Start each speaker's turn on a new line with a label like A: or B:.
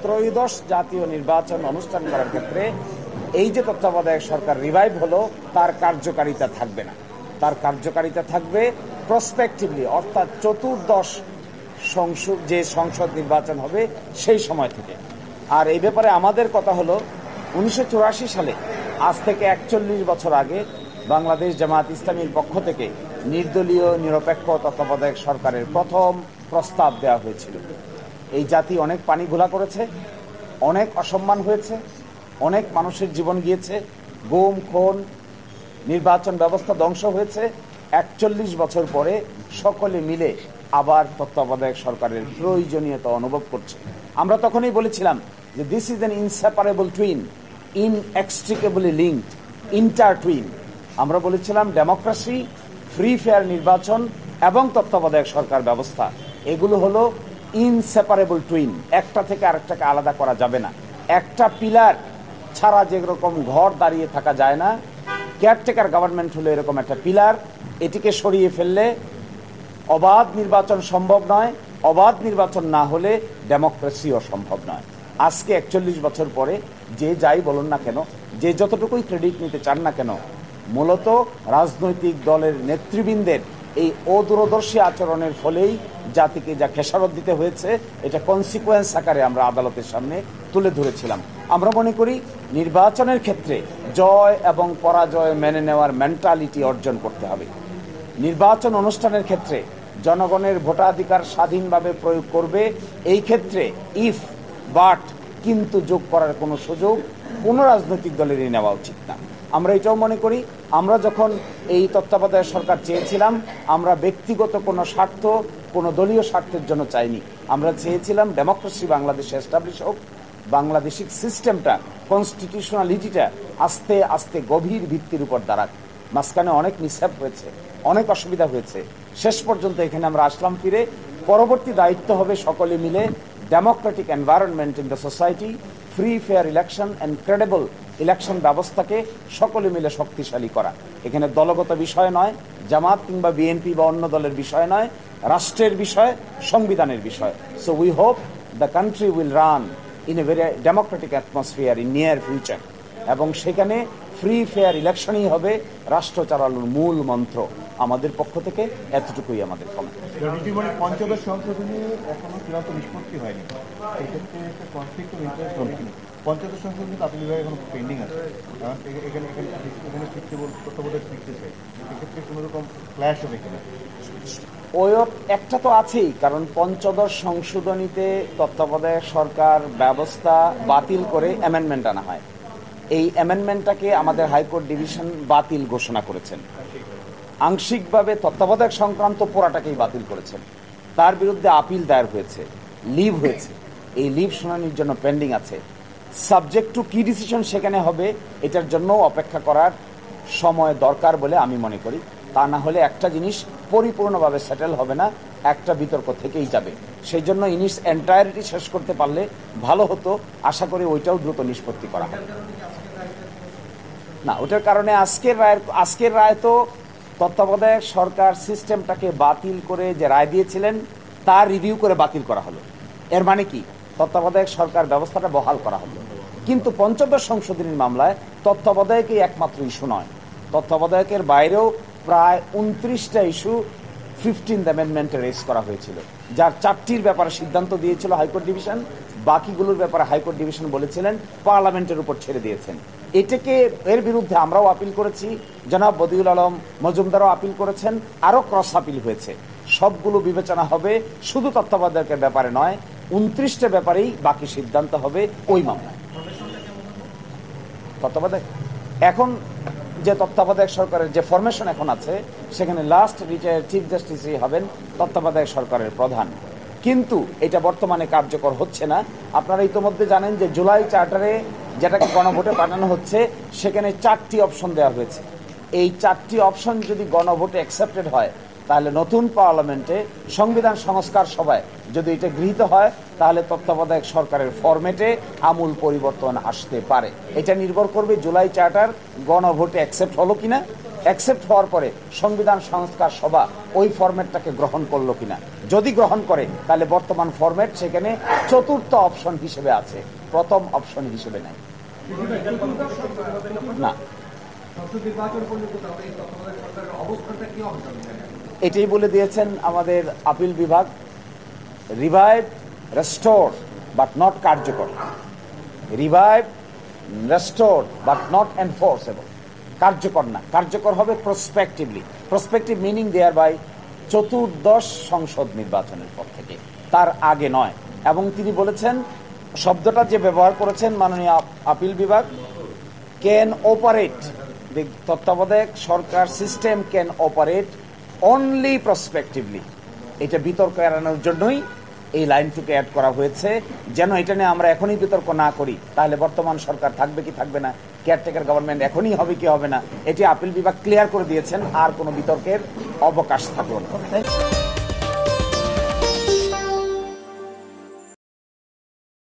A: ত্রয়োদশ জাতীয় নির্বাচন অনুষ্ঠান করার ক্ষেত্রে এই যে তত্ত্বাবধায়ক সরকার রিভাইভ হলো, তার কার্যকারিতা থাকবে না। তার কার্যকারিতা থাকবে প্রসপেক্টিভলি, অর্থাৎ চতুর্দশ সংসদ নির্বাচন হবে সেই সময় থেকে। আর এই ব্যাপারে আমাদের কথা হলো 1984 সালে, আজ থেকে 41 বছর আগে, বাংলাদেশ জামায়াত ইসলামীর পক্ষ থেকে নির্দলীয় নিরপেক্ষ তত্ত্বাবধায়ক সরকারের প্রথম প্রস্তাব দেওয়া হয়েছিল। এই জাতি অনেক পানি ঘোলা করেছে, অনেক অসম্মান হয়েছে, অনেক মানুষের জীবন গিয়েছে, গুম খুন, নির্বাচন ব্যবস্থা ধ্বংস হয়েছে। 41 বছর পরে সকলে মিলে আবার তত্ত্বাবধায়ক সরকারের প্রয়োজনীয়তা অনুভব করছে। আমরা তখনই বলেছিলাম যে this is an inseparable twin, inextricably linked, intertwine. আমরা বলেছিলাম ডেমোক্রেসি, ফ্রি ফেয়ার নির্বাচন এবং তত্ত্বাবধায়ক সরকার ব্যবস্থা, এগুলো হলো ইনসেপারেবল টুইন। একটা থেকে আরেকটাকে আলাদা করা যাবে না। একটা পিলার ছাড়া যেরকম ঘর দাঁড়িয়ে থাকা যায় না, কেয়ারটেকার গভর্নমেন্ট হলো এরকম একটা পিলার। এটিকে সরিয়ে ফেললে অবাধ নির্বাচন সম্ভব নয়, অবাধ নির্বাচন না হলে ডেমোক্রেসিও সম্ভব নয়। আজকে 41 বছর পরে যে যাই বলুন না কেন, যে যতটুকুই ক্রেডিট নিতে চান না কেন, মূলত রাজনৈতিক দলের নেতৃবৃন্দের এই অদূরদর্শী আচরণের ফলেই জাতিকে যা খেসারত দিতে হয়েছে, এটা কনসিকুয়েন্স আকারে আমরা আদালতের সামনে তুলে ধরেছিলাম। আমরা মনে করি নির্বাচনের ক্ষেত্রে জয় এবং পরাজয় মেনে নেওয়ার মেন্টালিটি অর্জন করতে হবে। নির্বাচন অনুষ্ঠানের ক্ষেত্রে জনগণের ভোটাধিকার স্বাধীনভাবে প্রয়োগ করবে। এই ক্ষেত্রে ইফ, বাট, কিন্তু যোগ করার কোনো সুযোগ কোনো রাজনৈতিক দলেরই নেওয়া উচিত না। আমরা এটাও মনে করি, আমরা যখন এই তত্ত্বাবধায়ক সরকার চেয়েছিলাম, আমরা ব্যক্তিগত কোনো স্বার্থ, কোনো দলীয় স্বার্থের জন্য চাইনি। আমরা চেয়েছিলাম ডেমোক্রেসি বাংলাদেশে এস্টাবলিশ হোক, বাংলাদেশিক সিস্টেমটা, কনস্টিটিউশনালিটিটা আস্তে আস্তে গভীর ভিত্তির উপর দাঁড়াক। মাঝখানে অনেক মিসহ্যাপ হয়েছে, অনেক অসুবিধা হয়েছে, শেষ পর্যন্ত এখানে আমরা আসলাম ফিরে। পরবর্তী দায়িত্ব হবে সকলে মিলে Democratic environment in the society, free fair election and credible election ব্যবস্থাকে সকলে মিলে শক্তিশালী করা। এখানে দলগত বিষয় নয়, জামাত কিংবা বিএনপি বা অন্য দলের বিষয় নয়, রাষ্ট্রের বিষয়, সংবিধানের বিষয়। So we hope the country will run in a very Democratic atmosphere in near future, এবং সেখানে ফ্রি ফেয়ার ইলেকশনই হবে রাষ্ট্র চালানোর মূল মন্ত্র। আমাদের পক্ষ থেকে এতটুকুই আমাদের কমেন্ট।
B: পঞ্চদশ সংশোধনী এখনো চূড়ান্ত নিষ্পত্তি হয়নি, এক্ষেত্রে একটা কনফ্লিক্ট অফ ইন্টারেস্ট হবে কিনা? পঞ্চদশ সংশোধনী আপিল বিভাগে এখন পেন্ডিং আছে, কারণ এখানে তত্ত্বাবধায়ক শিখতে চাই, এক্ষেত্রে কোনো রকম ক্ল্যাশ হবে কিনা?
A: ওই একটা তো আছেই, কারণ পঞ্চদশ সংশোধনীতে তত্ত্বাবধায়ক সরকার ব্যবস্থা বাতিল করে অ্যামেন্ডমেন্ট আনা হয়। এই অ্যামেন্ডমেন্টটাকে আমাদের হাইকোর্ট ডিভিশন বাতিল ঘোষণা করেছেন। আংশিকভাবে তত্ত্বাবধায়ক সংক্রান্ত পুরাটাকেই বাতিল করেছেন। তার বিরুদ্ধে আপিল দায়ের হয়েছে, লিভ হয়েছে। এই লিভ শুনানির জন্য পেন্ডিং আছে। সাবজেক্ট টু কি ডিসিশন সেখানে হবে, এটার জন্য অপেক্ষা করার সময় দরকার বলে আমি মনে করি। তা না হলে একটা জিনিস পরিপূর্ণভাবে সেটেল হবে না, একটা বিতর্ক থেকেই যাবে। সেই জন্য ইনিস এন্টায়ারিটি শেষ করতে পারলে ভালো হতো। আশা করি ওইটাও দ্রুত নিষ্পত্তি করা হবে। না, ওটার কারণে আজকের রায় তো তত্ত্বাবধায়ক সরকার সিস্টেমটাকে বাতিল করে যে রায় দিয়েছিলেন তার রিভিউ করে বাতিল করা হলো। এর মানে কি, তত্ত্বাবধায়ক সরকার ব্যবস্থাটা বহাল করা হলো। কিন্তু পঞ্চদশ সংশোধনীর মামলায় তত্ত্বাবধায়কই একমাত্র ইস্যু নয়, তত্ত্বাবধায়কের বাইরেও প্রায় 29টা ইস্যু 15th অ্যামেন্ডমেন্টে রেজ করা হয়েছিল, যার 4টির ব্যাপারে সিদ্ধান্ত দিয়েছিল হাইকোর্ট ডিভিশন। বাকিগুলোর ব্যাপারে হাইকোর্ট ডিভিশন বলেছিলেন পার্লামেন্টের উপর ছেড়ে দিয়েছেন। এর বিরুদ্ধে আমরাও আপিল করেছি, জনাব বদিউল আলম মজুমদারও আপিল করেছেন, আরও ক্রস আপিল হয়েছে। সবগুলো বিবেচনা হবে, শুধু তত্ত্বাবধায়কের ব্যাপারে নয়, 29টা ব্যাপারেই বাকি সিদ্ধান্ত হবে ওই মামলায়। তত্ত্বাবধায়ক এখন যে তত্ত্বাবধায়ক সরকারের যে ফরমেশন এখন আছে, সেখানে লাস্ট রিটায়ার্ড চিফ জাস্টিসই হবেন তত্ত্বাবধায়ক সরকারের প্রধান। কিন্তু এটা বর্তমানে কার্যকর হচ্ছে না। আপনারা ইতিমধ্যে জানেন যে জুলাই চার্টারে যেটাকে গণভোটে পাঠানো হচ্ছে, সেখানে 4টি অপশন দেওয়া হয়েছে। এই 4টি অপশন যদি গণভোটে অ্যাকসেপ্টেড হয়, তাহলে নতুন পার্লামেন্টে সংবিধান সংস্কার সভায় যদি এটা গৃহীত হয়, তাহলে তত্ত্বাবধায়ক সরকারের ফরম্যাটে আমূল পরিবর্তন আসতে পারে। এটা নির্ভর করবে জুলাই চার্টার গণভোটে অ্যাকসেপ্ট হলো কিনা, অ্যাকসেপ্ট হওয়ার পরে সংবিধান সংস্কার সভা ওই ফরম্যাটটাকে গ্রহণ করলো কিনা। যদি গ্রহণ করে তাহলে বর্তমান ফরম্যাট সেখানে চতুর্থ অপশন হিসেবে আছে, প্রথম অপশন হিসেবে নাই। না, এটাই বলে দিয়েছেন আমাদের আপিল বিভাগ, রিভাইভ, রেস্টোর বাট নট কার্যকর, revive, restore but not enforceable, কার্যকর না, কার্যকর হবে প্রসপেক্টিভলি, প্রসপেক্টিভ মিনিং দেয়ার বাই চতুর্দশ সংসদ নির্বাচনের পর থেকে, তার আগে নয়। এবং তিনি বলেছেন, শব্দটা যে ব্যবহার করেছেন মাননীয় আপিল বিভাগ, ক্যান অপারেট, তত্ত্বাবধায়ক সরকার সিস্টেম ক্যান অপারেট অনলি প্রসপেক্টিভলি, এটা বিতর্ক এড়ানোর জন্যই এই লাইনটুকু অ্যাড করা হয়েছে, যেন এটা নিয়ে আমরা এখনই বিতর্ক না করি, তাহলে বর্তমান সরকার থাকবে কি থাকবে না, কেয়ারটেকার গভর্নমেন্ট এখনই হবে কি হবে না, এটি আপিল বিভাগ ক্লিয়ার করে দিয়েছেন, আর কোনো বিতর্কের অবকাশ থাকলো না।